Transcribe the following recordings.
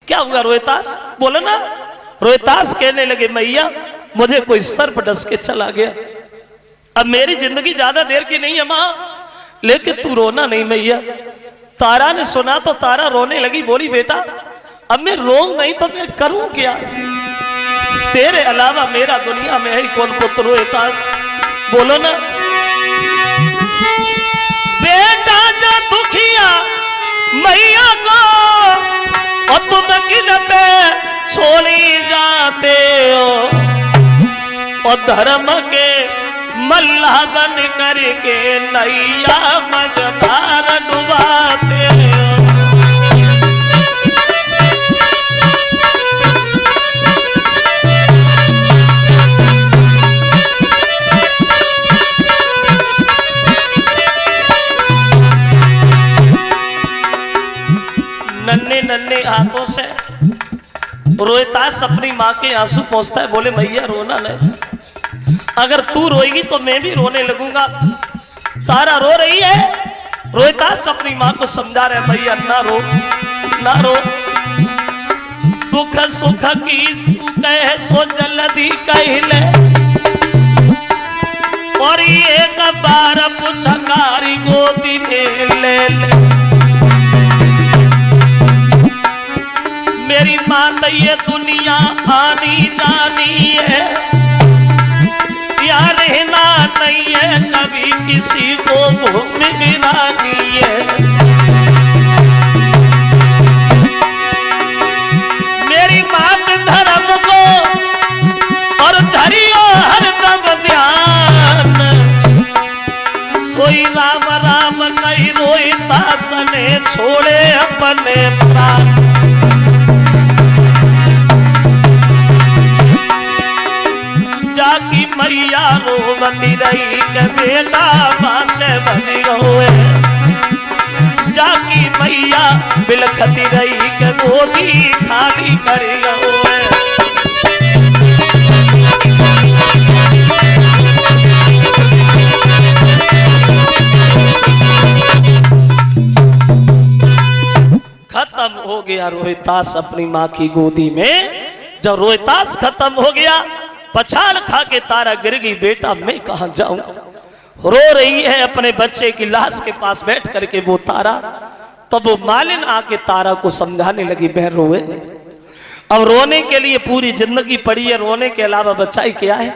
क्या हुआ रोहितास? बोलो ना। रोहितास कहने लगे मैया मुझे कोई सर्प डस के चला गया, अब मेरी जिंदगी ज्यादा देर की नहीं है माँ, लेकिन तू रोना नहीं मैया। तारा ने सुना तो तारा रोने लगी, बोली बेटा अब मैं रो नहीं तो मैं करूं क्या, तेरे अलावा मेरा दुनिया में है ही कौन पुत्र रोहितास, बोलो ना। बेटा जो दुखिया मैया को और तुम किन पे छोड़ी जाते हो, और धर्म के मल्ला बन करके नैया मझधार डुबाते हो। नन्हे नन्हे हाथों से रोहितास अपनी माँ के आंसू पहुंचता है, बोले मैया रोना नहीं, अगर तू रोएगी तो मैं भी रोने लगूंगा। तारा रो रही है, रोहितास अपनी माँ को समझा रहे भैया ना रो ना रो, दुख सुख की कह सो जल्दी कहले, और एक बार पुछकारी गोदी में ले ले। मेरी माँ तो ये दुनिया आनी जानी है, यार रहना नहीं है कभी किसी को भूमि गिरानी है। मेरी मात धर्म को और धरियो हरदम ध्यान, सोई राम राम नहीं रोहितास ने छोड़े अपने प्राण। जाकी मैया रोवती रही के बेटा माँ से बजी रोए, जाकी मैया बिलखती रही के गोदी खाली करी रोए। खत्म हो गया रोहितास अपनी माँ की गोदी में। जब रोहितास खत्म हो गया, पछाड़ खा के तारा गिर गई, बेटा मैं कहां जाऊं। रो रही है अपने बच्चे की लाश के पास बैठ करके वो तारा। तब वो मालिन आके तारा को समझाने लगी, बहन रोए नहीं, अब रोने के लिए पूरी जिंदगी पड़ी है, रोने के अलावा बच्चाई क्या है।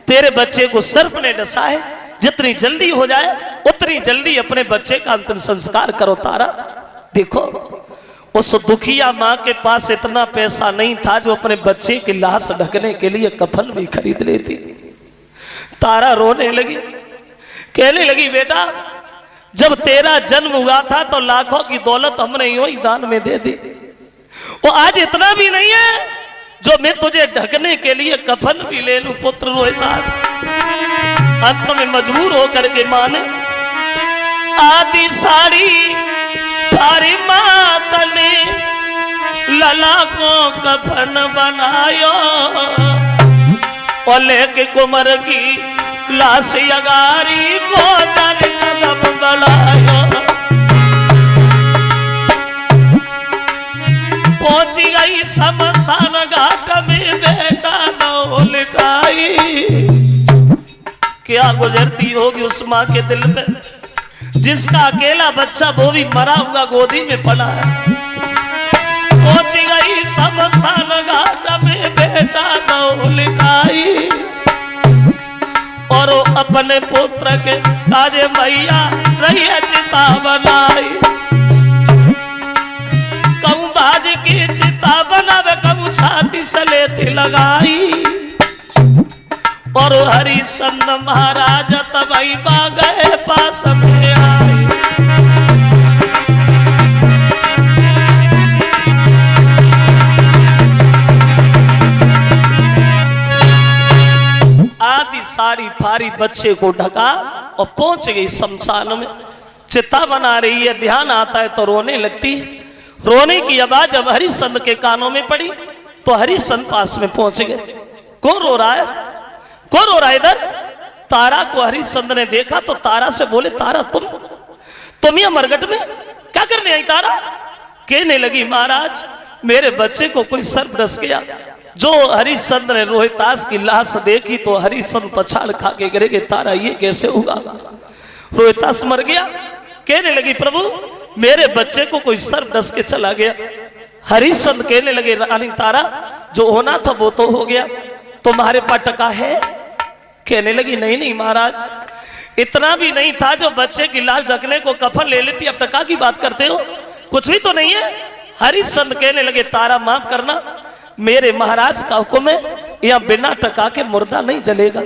तेरे बच्चे को सर्प ने डसा है, जितनी जल्दी हो जाए उतनी जल्दी अपने बच्चे का अंतिम संस्कार करो तारा। देखो उस दुखिया माँ के पास इतना पैसा नहीं था जो अपने बच्चे की लाश ढकने के लिए कफन भी खरीद लेती। तारा रोने लगी, कहने लगी बेटा जब तेरा जन्म हुआ था तो लाखों की दौलत हमने यूं ही दान में दे दी, वो आज इतना भी नहीं है जो मैं तुझे ढकने के लिए कफन भी ले लूं। पुत्र रोहितास अंत में मजबूर होकर के माँ ने आदि साड़ी थारी मात ने लला को कफन बनायो, और लेके कुमर की लाश अगारी को दर कदम बढ़ायो। पहुंच गई शमशान घाट में बेटा नौ लिटाई। क्या गुजरती होगी उस माँ के दिल पे जिसका अकेला बच्चा वो भी मरा हुआ गोदी में पड़ा है। पहुंच गई शमशान घाट में बेटा नौ लिटाई, और अपने पुत्र के काजे मैया रही चिता बनाई। कहूँ बाज की चिता बनावे, कहूँ छाती से लेती लगाई, और हरिश्चंद्र महाराज तबई गए पास में आई। आदि सारी फारी बच्चे को ढका और पहुंच गई शमशान में। चिता बना रही है, ध्यान आता है तो रोने लगती है। रोने की आवाज जब हरिश्चंद्र के कानों में पड़ी तो हरिश्चंद्र पास में पहुंच गए। कौन रो रहा है, कौन रो रहा है इधर? तारा को हरिश्चंद्र ने देखा तो तारा से बोले, तारा तुम ये मरघट में क्या करने आई? तारा कहने लगी, महाराज मेरे बच्चे को कोई सर्प डस गया। जो हरिश्चंद्र ने रोहितास की लाश देखी तो हरिश्चंद्र पछाड़ खा के गिरे, तारा ये कैसे होगा? रोहितास मर गया। कहने लगी प्रभु मेरे बच्चे को कोई सर्प डस के चला गया। हरिश्चंद्र कहने लगे रानी तारा जो होना था वो तो हो गया, तुम्हारे पास टका है? कहने लगी नहीं नहीं महाराज, इतना भी नहीं था जो बच्चे की लाश ढकने को कफन ले लेती, अब टका की बात करते हो? कुछ भी तो नहीं है। हरिश्चंद्र कहने लगे तारा माफ करना, मेरे महाराज का हुक्म है, यहाँ बिना टका के मुर्दा नहीं जलेगा।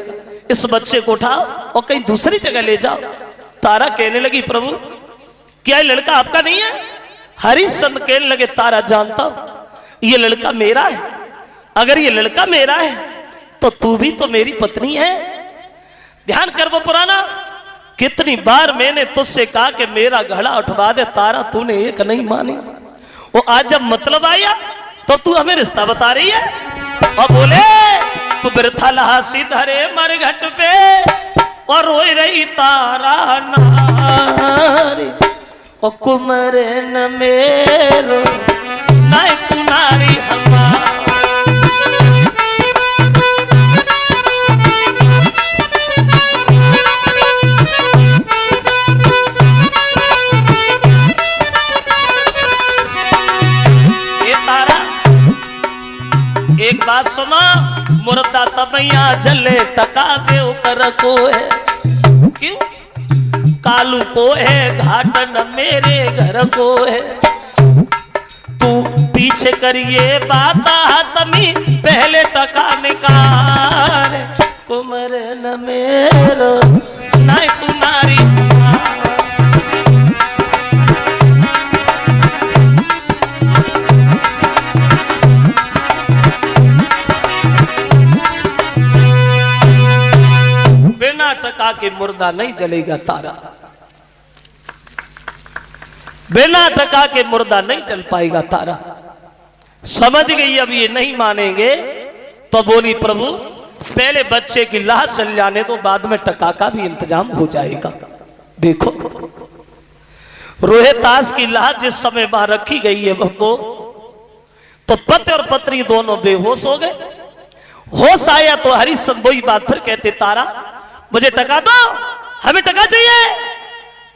इस बच्चे को उठाओ और कहीं दूसरी जगह ले जाओ। तारा कहने लगी प्रभु क्या ये लड़का आपका नहीं है? हरिश्चंद्र कहने लगे तारा जानता हूं ये लड़का मेरा है। अगर ये लड़का मेरा है तो तू भी तो मेरी पत्नी है। ध्यान कर वो पुराना, कितनी बार मैंने तुझसे कहा कि मेरा घड़ा उठवा दे तारा, तूने एक नहीं मानी। वो आज जब मतलब आया तो तू हमें रिश्ता बता रही है और बोले तू बिरथा लहासी धरे मर घट पे और रोई रही तारा नारी और कुमर न मेरो ना कुनारी हमारी। एक बात सुना, मुर्दा तबैया जले टका देव कर को है, क्यों कालू को है घाट न मेरे घर को है। तू पीछे करिए बात तमी पहले टका निकाल, कुमर न मेरो ना तू नारी। टका के मुर्दा नहीं जलेगा तारा, बिना टका के मुर्दा नहीं जल पाएगा तारा। समझ गई अब ये नहीं मानेंगे तो बोली प्रभु पहले बच्चे की लाश जल जाने तो बाद में टका का भी इंतजाम हो जाएगा। देखो रोहितास की लाश जिस समय वहां रखी गई है भक्तों, तो पति और पत्नी दोनों बेहोश हो गए। होश आया तो हरिश्चंद्र वही बात फिर कहते तारा मुझे टका दो, हमें टका चाहिए।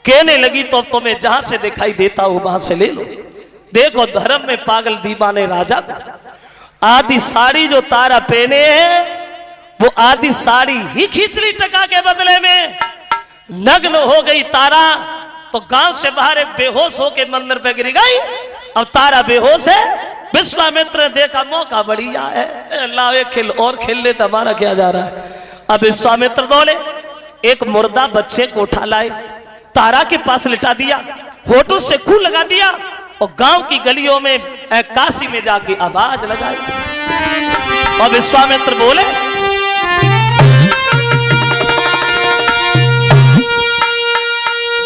कहने लगी तो तुम्हें जहां से दिखाई देता हो वहां से ले लो। देखो धर्म में पागल दीवाने राजा को आधी साड़ी जो तारा पहने है वो आधी साड़ी ही खींच ली टका के बदले में। नग्न हो गई तारा तो गांव से बाहर एक बेहोश होके मंदिर पे गिर गई। अब तारा बेहोश है। विश्वामित्र ने देखा मौका बढ़िया है, लाओ खेल और खेल ले, हमारा क्या जा रहा है। अब विश्वामित्र दौड़े एक मुर्दा बच्चे को उठा लाए, तारा के पास लिटा दिया, होठों से खून लगा दिया और गांव की गलियों में काशी में जाके आवाज लगाई। और विश्वामित्र बोले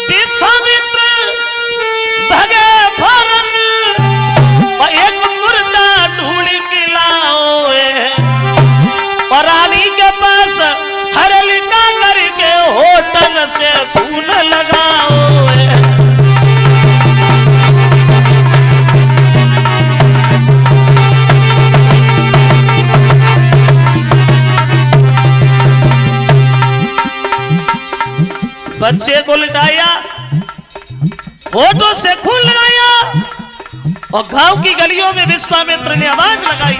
विश्वामित्र भगे फौरन और एक मुर्दा ढूंढ के लाओ और रानी के पास हर लिटा करके होटल से खून लगाओ। बच्चे को लिटाया, होठों से खून लगाया और गांव की गलियों में विश्वामित्र ने आवाज लगाई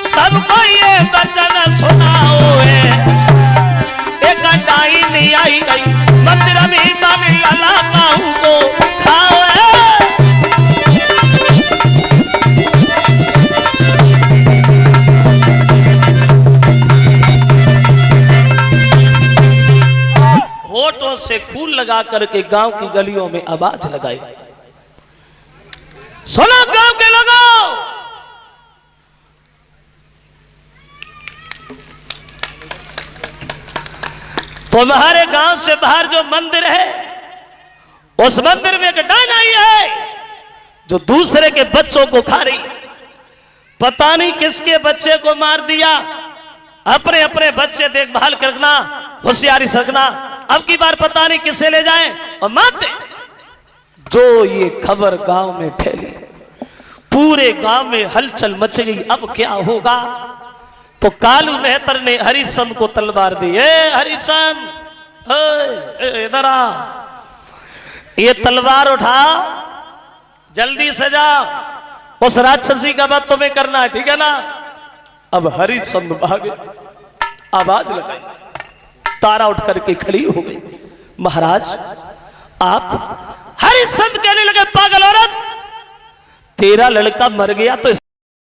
सबको ये वचन सुनाओ है। एक डाई नहीं आई गई मंदिर में ताने लला काहू को खाओ है। होठों से खून लगा करके गांव की गलियों में आवाज लगाई, सुनो गांव के लोगों, तुम्हारे गांव से बाहर जो मंदिर है उस मंदिर में एक डायन आई है जो दूसरे के बच्चों को खा रही। पता नहीं किसके बच्चे को मार दिया, अपने अपने बच्चे देखभाल करना, होशियारी रखना। अब की बार पता नहीं किसे ले जाए और मारते। जो ये खबर गांव में फैली, पूरे गांव में हलचल मच गई। अब क्या होगा? तो कालू मेहतर ने हरिश्चंद्र को तलवार दी। हरिश्चंद्र इधर आ, ये तलवार उठा, जल्दी से जाओ, उस राक्षसी का बात तुम्हें करना है, ठीक है ना? अब हरिश्चंद्र भागे, आवाज लगाई, तारा उठ करके खड़ी हो गई। महाराज आप? हरिश्चंद्र कहने लगे, पागल औरत, तेरा लड़का मर गया तो